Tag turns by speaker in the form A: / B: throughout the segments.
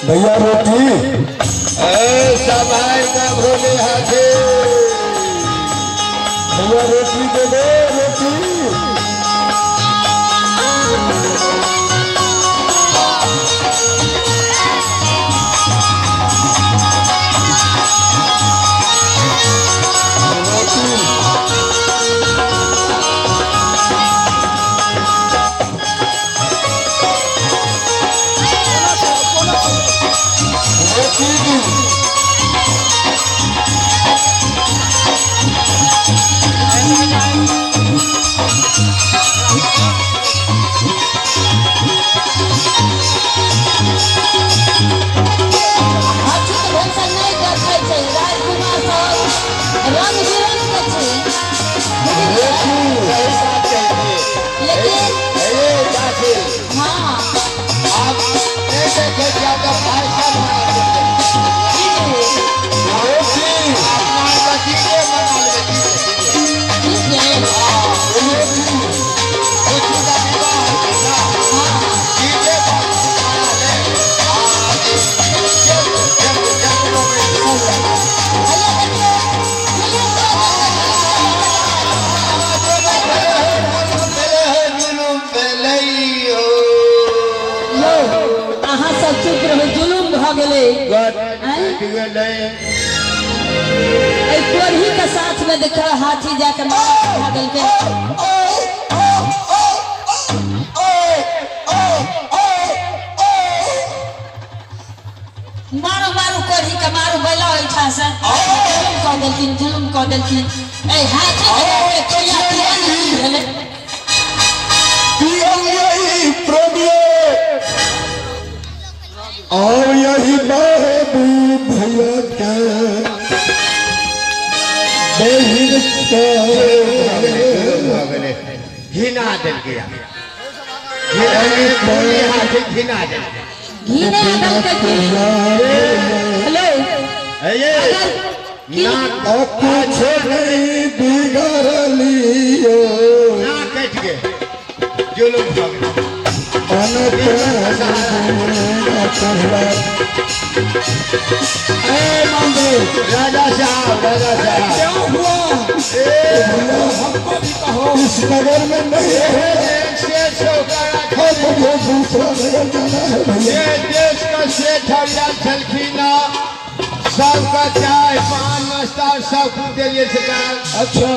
A: भैया रोटी
B: सवाई का भोले हाथे
A: भैया रोटी दे दो रोटी
C: कोढ़ी के साथ में देखा हाथी जाकर भागल के मारो मारो कोढ़ी के मारो बैला उठा से जुलुम कह देलखिन ए हाथी के कोया नहीं भेले
A: यही प्रभु और यही महबूब भैया
B: घिना दिल गया घिना दिल
C: घिने
A: बिगड़लियो
B: ना कट गए जुलुम राजा साहब क्या
A: हुआ हमको भी कहो इस नगर में नहीं है मुझे दूसरा नगर जाना है भैया
B: देश का सेठ चलखीना सबका चाय पान नाश्ता सब कुछ दे दिए सरकार।
A: अच्छा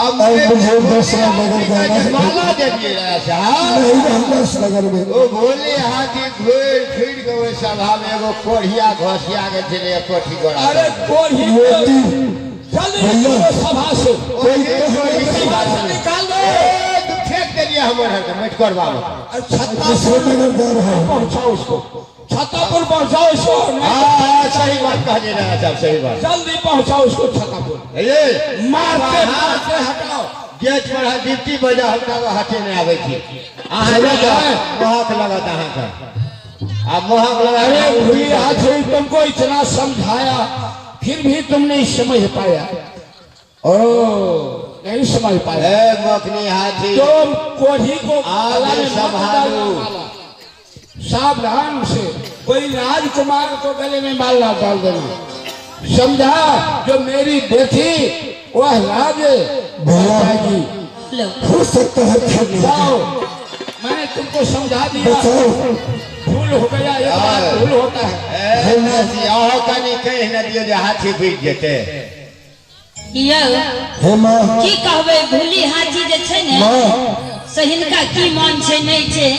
A: अब मुझे दूसरा नगर जाना है
B: माला दे दिए साहब
A: नहीं रहूंगा इस नगर में
B: वो भोले हाथी घूर फिर के वो सभा में वो कोढ़िया घोसिया के चले कोठी गोड़ा
D: अरे कोढ़ी भैया सभा से
B: निकाल दो फेंक दे दिया हमारे मत करवा
A: दूसरे नगर जा रहा है
D: पहुंचाओ उसको छतापुर पहुंचाओ इसको
B: सही बात कह रहा साहब सही बात
D: जल्दी पहुंचाओ उसको छतापुर
B: ये
D: मारते मारते हटाओ
B: गेट पर ड्यूटी बजा हटा हाथे में आवे थी मोहक लगा था अब मोहक लगा
D: अरे भूली हाथी तुमको इतना समझाया फिर भी तुम नहीं समझ पाया ओ नहीं समझ पाया
B: मखनी हाथी
D: तुम कोढ़ी को
B: आगे संभालो
D: सावधान से कोई राजकुमार को गले में माला डाल देना समझा जो मेरी बेटी वह राज
A: भैया हो सकता है
D: जाओ मैंने तुमको समझा दिया भूल हो गया एक बार भूल होता है
B: कहीं न दियो जो हाथी बीत जेते
C: की कहबे भूली हाथी जे छै ने से हिनका की मान छै नहीं छै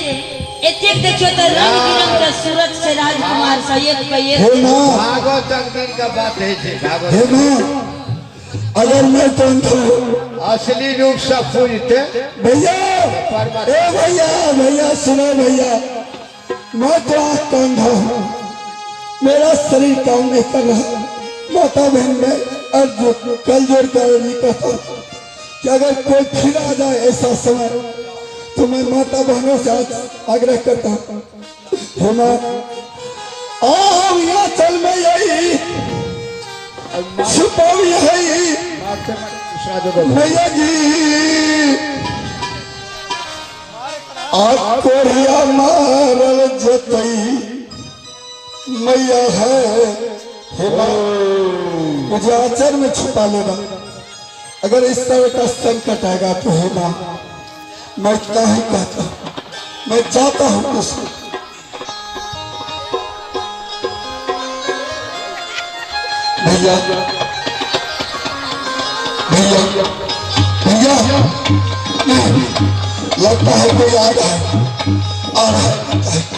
C: एतेक देखियो तो रंग बिरंग के सूरत से राजकुमार से एक पे एक
B: भागवत दिन का बात है भागवत
A: अगर मैं तो
B: असली रूप से पूजते
A: भैया ए भैया भैया सुनो भैया मैं तो आँख का अंधा हूँ मेरा शरीर काम नहीं कर रहा माता बहन में अर्जुन कल जोड़ कर कहता कि अगर कोई फिर आ जाए ऐसा समय तो मैं माता बहनों से आग्रह करता हूँ यहाँ चल में यही छुपाओ यही भैया जी कोरिया मारल जतई मैया है हे माँ, मुझे आंचल में छुपा लेना। अगर इस तरह का संकट आएगा तो हे माँ, मैं क्या ही कहता हूँ, मैं चाहता हूँ कुछ भैया भैया भैया, नहीं लगता है कोई आ रहा है, आ रहा है लगता है।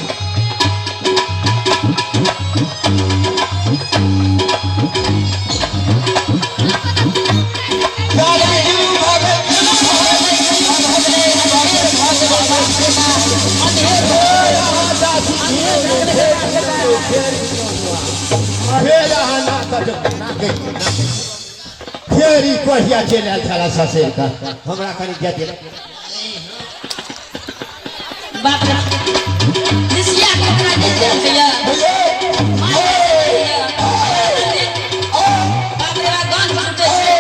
B: फेरी कोहिया चल आयल छला ससुर का हमरा कनी जते
C: बाप रे दिसिया केतना दे भैया बाप रे गान छूटे छै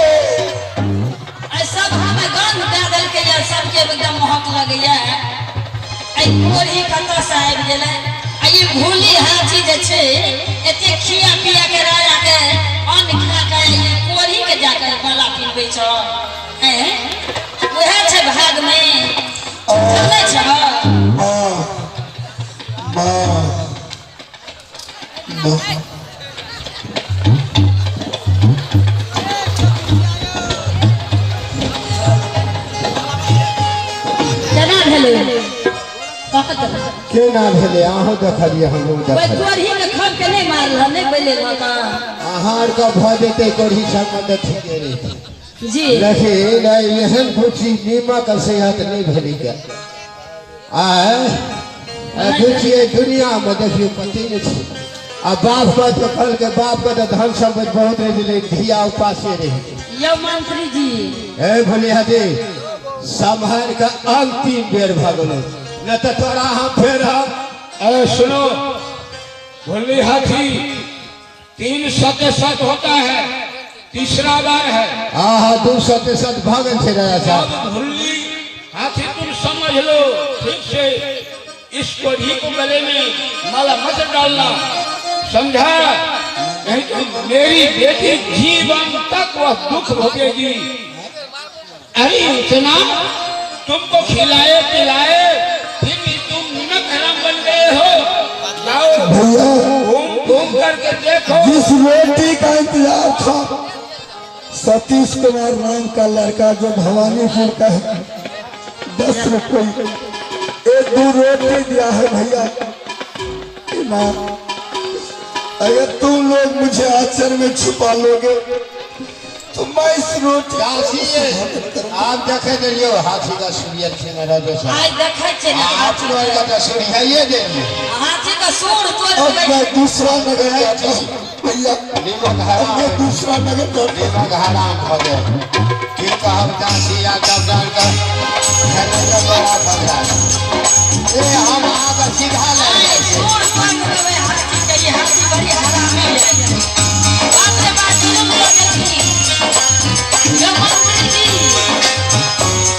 C: आई सब हम गान दे देल के या सबके एकदम महक लगैया आई कोरी कतौ से आबि गेलै आई भूली हाथी जे छै एते खिया पिया के राजा के अन्न खा के कोरी के जाकर माला पिनबै छ हैं ओहे छै भाग में चलै छ केना भेलै
B: केना भेलै अहूँ देखलिए हमहूँ
C: कोई
B: देखलिए
C: कोरही में खप के नहीं मारल नहीं पहले माता
B: आहार का भ जेतै कोढ़ी सब में ठीके रही
C: जी
B: लेकिन एहन बुची नीमक सेहत नहीं भेली के बुची दुनिया में देखियो पति नहीं छै आ बाप का तो कल के बाप का तो धन संपत्ति बहुत रही धिया उपासे रही
C: यो मंत्री जी
B: ए भलिया दे संभल के अंतिम बेर भगलो न तो तोरा हम फेर हम
D: अरे सुनो, भुल्ली हाथी 300 होता है, तीसरा बार है।
B: आहा 200 भागन से रहा था।
D: अब भुल्ली हाथी तुम समझ लो ठीक से, इस कोढ़ी को गले में माला मत डालना, समझा? नहीं तो मेरी बेटी जीवन तक वह दुख भोगेगी। अरे इतना तुमको खिलाए पिलाए फिर भी तुम नमक हराम बन गए हो। जाओ
A: भैया
D: घूम करके देखो।
A: जिस रोटी का इंतजार था, सतीश कुमार नाम का लड़का जो भवानीपुर का है, 10 रुपये 1-2 रोटी दिया है भैया। इमाम, अगर तुम लोग मुझे आचर में छुपा लोगे तो मैं इस रोटी
B: आप देखे दिलियो हाथी का सूर्य छे न रजो सा
C: आज देखे छे ना
B: आप लोग का सूर्य ये दे
C: हाथी का सूर तोड़
A: अब
C: के
A: मैं दूसरा नगर जाता हूं भैया।
B: नीमक
A: अब मैं दूसरा नगर जाता हूं।
B: नीमक हराम हो गए कि कहब दासी या दबदार का है न बड़ा बड़ा ए हम आगे सीधा ले
C: सूर तोड़ के हाथी के ये हाथी बड़ी हरामी है। बाप रे बाप जुलुम लगेगी। यो मंत्री जी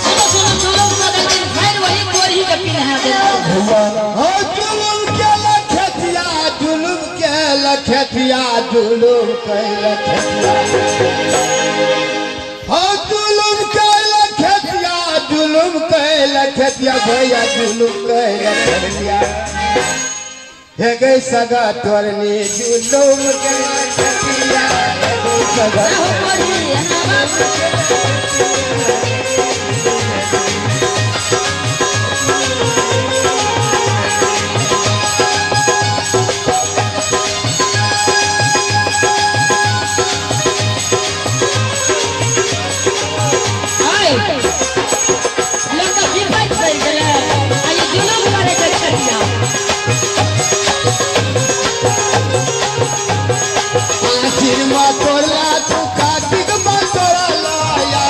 C: सुनो सुनो जुलुम न लेकिन फिर वही कोरही के पिन्हा दे।
A: भैया
B: हाँ जुलुम के लखतिया जुलुम के लखतिया जुलुम के लखतिया हाँ जुलुम के लखतिया जुलुम के लखतिया भैया जुलुम के लखतिया हे गई सगा तोरनी जुलुम के लखतिया हे गई सगा
C: हो कोरही हमारा लड़का विपद कर गया ये जुलुम करे के छटिया
B: आखिर में तोला तू कार्तिक में तोला लाया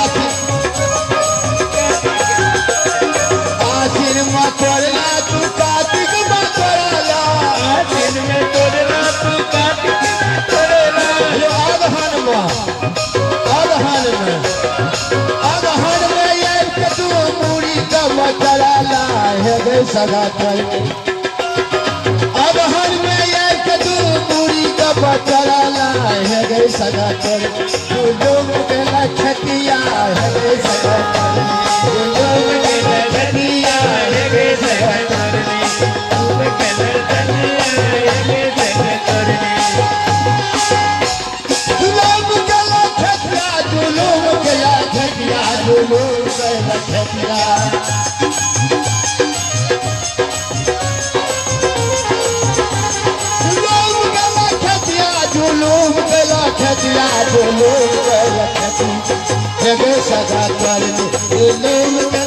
B: आखिर में तोला तू कार्तिक में तोला ला आखिर में तोला तू कार्तिक में तोला ला अगहन में ये तू मूड़ी का मतला ला है गई सगा अगहन में ये तू वाला है गई सगा तोर जुलुम के लखतिया है गई सगा तोर जुलुम के लखतिया है गई सगा तोर जुलुम के लखतिया है गई सगा तोर जुलुम के लखतिया जुलुम के लखतिया जुलुम के लखतिया जुलूम के लखतिया जुलूम के लखतिया हे गई सगा तोर जुलूम के